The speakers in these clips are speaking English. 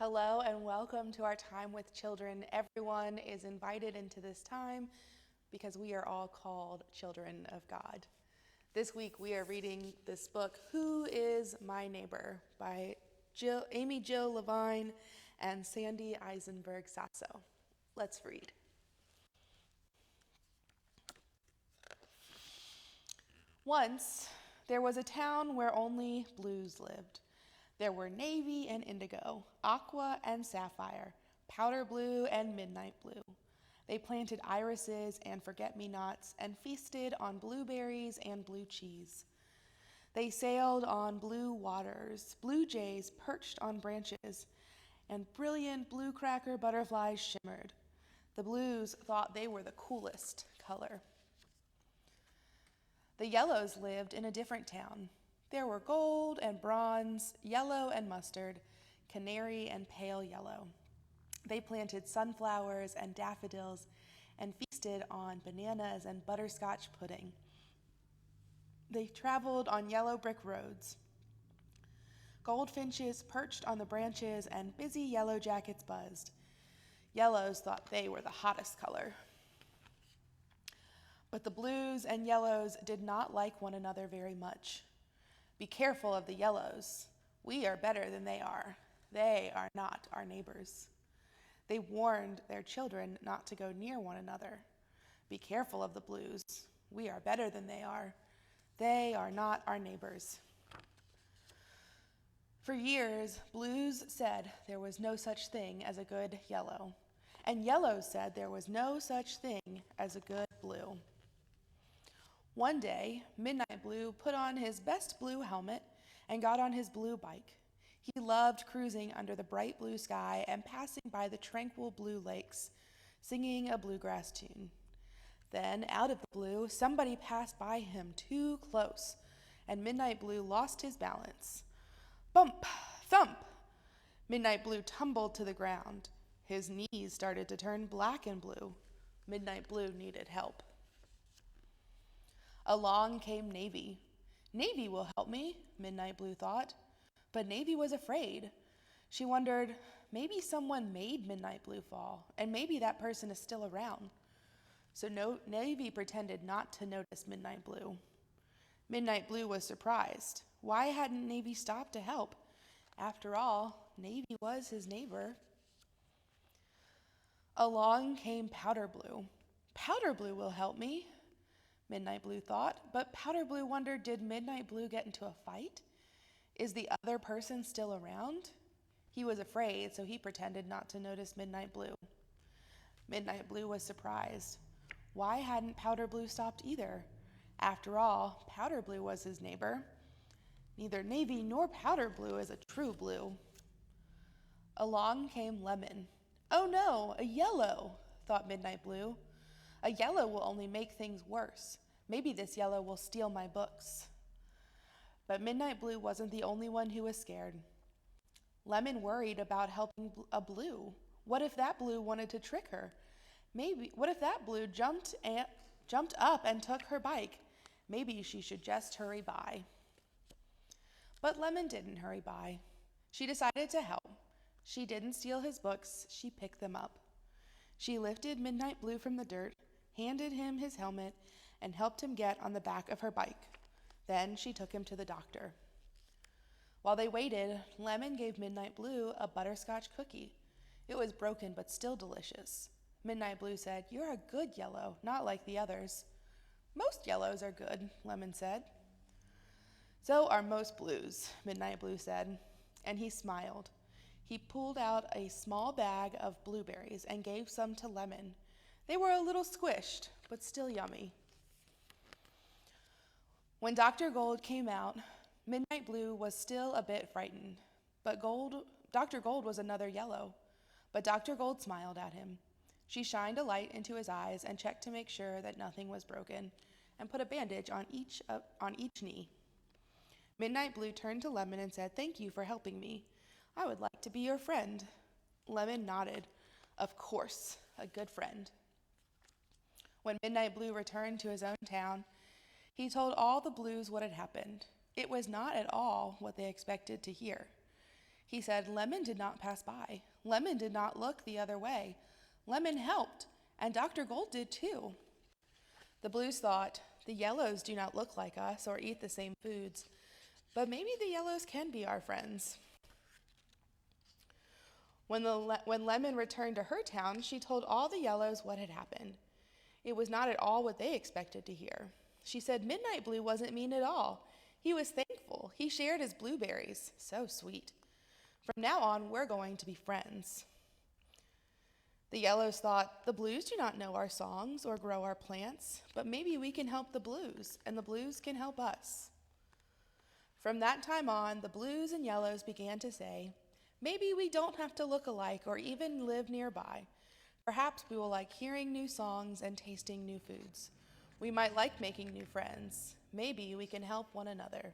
Hello and welcome to our time with children. Everyone is invited into this time because we are all called children of God. This week we are reading this book, Who is My Neighbor, by Amy Jill Levine and Sandy Eisenberg Sasso. Let's read. Once there was a town where only blues lived. There were navy and indigo, aqua and sapphire, powder blue and midnight blue. They planted irises and forget-me-nots and feasted on blueberries and blue cheese. They sailed on blue waters, blue jays perched on branches, and brilliant blue cracker butterflies shimmered. The blues thought they were the coolest color. The yellows lived in a different town. There were gold and bronze, yellow and mustard, canary and pale yellow. They planted sunflowers and daffodils and feasted on bananas and butterscotch pudding. They traveled on yellow brick roads. Goldfinches perched on the branches and busy yellow jackets buzzed. Yellows thought they were the hottest color. But the blues and yellows did not like one another very much. Be careful of the yellows. We are better than they are. They are not our neighbors. They warned their children not to go near one another. Be careful of the blues. We are better than they are. They are not our neighbors. For years, blues said there was no such thing as a good yellow, and yellows said there was no such thing as a good blue. One day, Midnight Blue put on his best blue helmet and got on his blue bike. He loved cruising under the bright blue sky and passing by the tranquil blue lakes, singing a bluegrass tune. Then, out of the blue, somebody passed by him too close, and Midnight Blue lost his balance. Bump! Thump! Midnight Blue tumbled to the ground. His knees started to turn black and blue. Midnight Blue needed help. Along came Navy. Navy will help me, Midnight Blue thought. But Navy was afraid. She wondered, maybe someone made Midnight Blue fall, and maybe that person is still around. So Navy pretended not to notice Midnight Blue. Midnight Blue was surprised. Why hadn't Navy stopped to help? After all, Navy was his neighbor. Along came Powder Blue. Powder Blue will help me, Midnight Blue thought, but Powder Blue wondered, did Midnight Blue get into a fight? Is the other person still around? He was afraid, so he pretended not to notice Midnight Blue. Midnight Blue was surprised. Why hadn't Powder Blue stopped either? After all, Powder Blue was his neighbor. Neither Navy nor Powder Blue is a true blue. Along came Lemon. Oh no, a yellow, thought Midnight Blue. A yellow will only make things worse. Maybe this yellow will steal my books. But Midnight Blue wasn't the only one who was scared. Lemon worried about helping a blue. What if that blue wanted to trick her? What if that blue jumped up and took her bike? Maybe she should just hurry by. But Lemon didn't hurry by. She decided to help. She didn't steal his books. She picked them up. She lifted Midnight Blue from the dirt, handed him his helmet, and helped him get on the back of her bike. Then she took him to the doctor. While they waited, Lemon gave Midnight Blue a butterscotch cookie. It was broken but still delicious. Midnight Blue said, "You're a good yellow, not like the others." "Most yellows are good," Lemon said. "So are most blues," Midnight Blue said, and he smiled. He pulled out a small bag of blueberries and gave some to Lemon. They were a little squished, but still yummy. When Dr. Gold came out, Midnight Blue was still a bit frightened, but Dr. Gold was another yellow. But Dr. Gold smiled at him. She shined a light into his eyes and checked to make sure that nothing was broken, and put a bandage on each knee. Midnight Blue turned to Lemon and said, "Thank you for helping me. I would like to be your friend." Lemon nodded. Of course, a good friend. When Midnight Blue returned to his own town, he told all the blues what had happened. It was not at all what they expected to hear. He said Lemon did not pass by. Lemon did not look the other way. Lemon helped, and Dr. Gold did too. The Blues thought, the Yellows do not look like us or eat the same foods, but maybe the Yellows can be our friends. When Lemon returned to her town, she told all the Yellows what had happened. It was not at all what they expected to hear. She said Midnight Blue wasn't mean at all. He was thankful. He shared his blueberries. So sweet. From now on, we're going to be friends. The Yellows thought, the Blues do not know our songs or grow our plants, but maybe we can help the Blues, and the Blues can help us. From that time on, the Blues and Yellows began to say, maybe we don't have to look alike or even live nearby. Perhaps we will like hearing new songs and tasting new foods. We might like making new friends. Maybe we can help one another.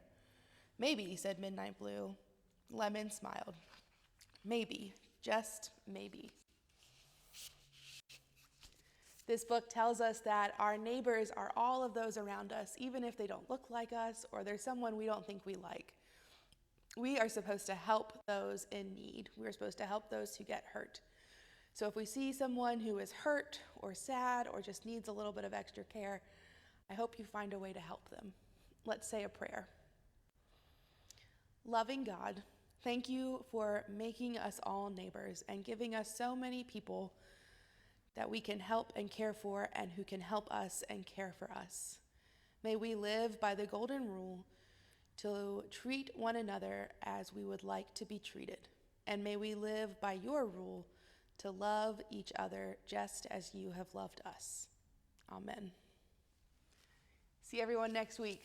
Maybe, said Midnight Blue. Lemon smiled. Maybe, just maybe. This book tells us that our neighbors are all of those around us, even if they don't look like us or there's someone we don't think we like. We are supposed to help those in need. We're supposed to help those who get hurt. So if we see someone who is hurt or sad or just needs a little bit of extra care, I hope you find a way to help them. Let's say a prayer. Loving God, thank you for making us all neighbors and giving us so many people that we can help and care for and who can help us and care for us. May we live by the golden rule to treat one another as we would like to be treated. And may we live by your rule to love each other just as you have loved us. Amen. See everyone next week.